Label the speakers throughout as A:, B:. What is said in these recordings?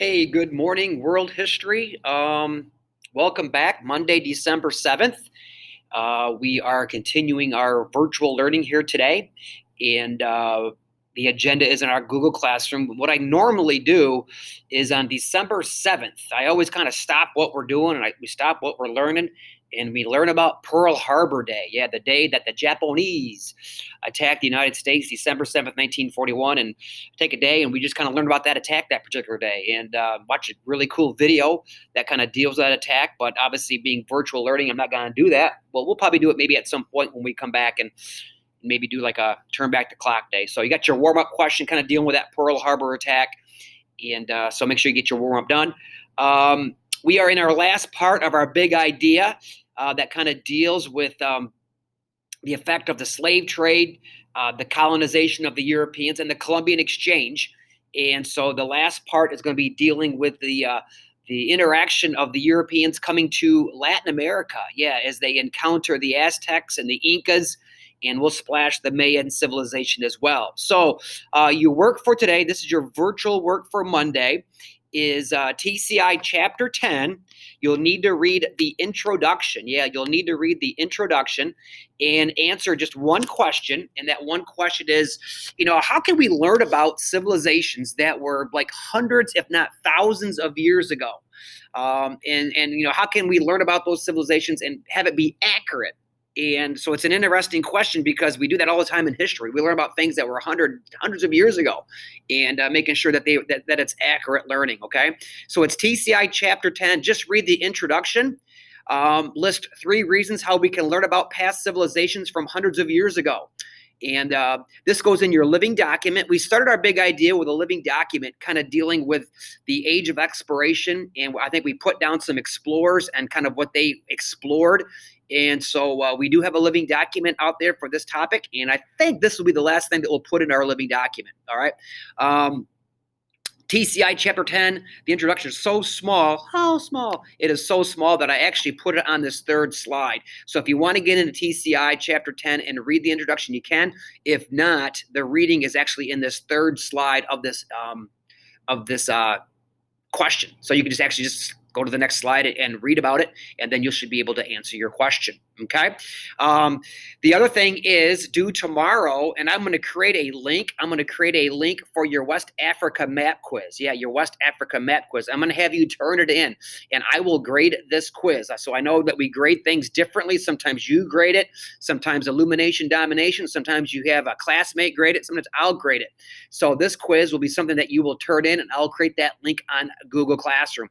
A: Hey, good morning, world history. Welcome back, Monday, December 7th. We are continuing our virtual learning here today, and the agenda is in our Google Classroom. What I normally do is on December 7th, I always kind of stop what we're doing and we stop what we're learning, and we learn about Pearl Harbor Day. Yeah, the day that the Japanese attacked the United States, December 7th, 1941, and take a day and we just kind of learn about that attack that particular day and watch a really cool video that kind of deals with that attack. But obviously, being virtual learning, I'm not going to do that. Well, we'll probably do it maybe at some point when we come back and maybe do like a turn back the clock day. So you got your warm up question kind of dealing with that Pearl Harbor attack. And so make sure you get your warm up done. We are in our last part of our big idea that kind of deals with the effect of the slave trade, the colonization of the Europeans, and the Columbian Exchange. And so the last part is going to be dealing with the interaction of the Europeans coming to Latin America, as they encounter the Aztecs and the Incas, and we'll splash the Mayan civilization as well. So your work for today, this is your virtual work for Monday, is TCI Chapter 10. You'll need to read the introduction. You'll need to read the introduction and answer just one question. And that one question is, how can we learn about civilizations that were like hundreds, if not thousands of years ago? And how can we learn about those civilizations and have it be accurate? And so it's an interesting question because we do that all the time in history. We learn about things that were hundreds of years ago, and making sure that that it's accurate learning. Okay, so it's TCI Chapter 10. Just read the introduction. List 3 reasons how we can learn about past civilizations from hundreds of years ago. And this goes in your living document. We started our big idea with a living document kind of dealing with the age of exploration. And I think we put down some explorers and kind of what they explored. And so we do have a living document out there for this topic. And I think this will be the last thing that we'll put in our living document. All right. TCI Chapter 10, the introduction is so small. How small? It is so small that I actually put it on this third slide. So if you want to get into TCI Chapter 10 and read the introduction, you can. If not, the reading is actually in this third slide of this question. So you can just go to the next slide and read about it, and then you should be able to answer your question. Okay. The other thing is due tomorrow, and I'm going to create a link. I'm going to create a link for your West Africa map quiz. Your West Africa map quiz. I'm going to have you turn it in, and I will grade this quiz. So I know that we grade things differently. Sometimes you grade it. Sometimes Illumination Domination. Sometimes you have a classmate grade it. Sometimes I'll grade it. So this quiz will be something that you will turn in, and I'll create that link on Google Classroom.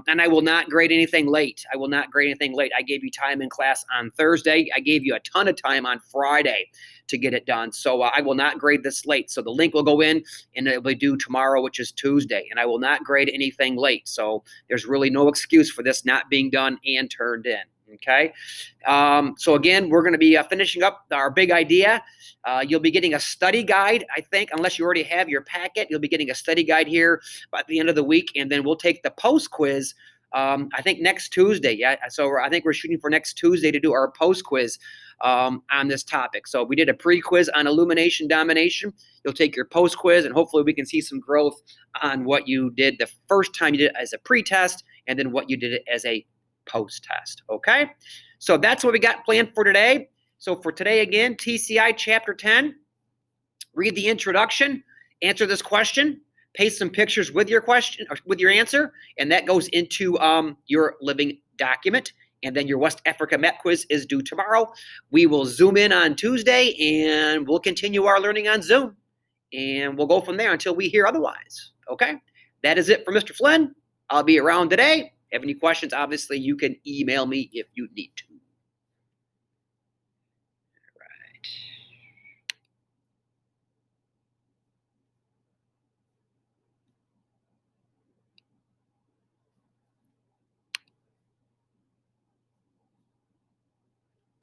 A: And I will not grade anything late. I gave you time in class on Thursday. I gave you a ton of time on Friday to get it done. So I will not grade this late. So the link will go in and it will be due tomorrow, which is Tuesday. And I will not grade anything late. So there's really no excuse for this not being done and turned in. Okay. So again, we're going to be finishing up our big idea. You'll be getting a study guide, I think, unless you already have your packet. You'll be getting a study guide here by the end of the week, and then we'll take the post quiz. I think next Tuesday. So I think we're shooting for next Tuesday to do our post quiz on this topic. So we did a pre-quiz on Illumination Domination. You'll take your post quiz, and hopefully we can see some growth on what you did the first time you did it as a pre-test, and then what you did it as a post-test. Okay, so that's what we got planned for today. So for today, again, TCI Chapter 10, read the introduction, answer this question, paste some pictures with your question or with your answer, and that goes into your living document. And then your West Africa map quiz is due tomorrow. We will Zoom in on Tuesday, and we'll continue our learning on Zoom. And we'll go from there until we hear otherwise. Okay, that is it for Mr. Flynn. I'll be around today. Have any questions, obviously, you can email me if you need to.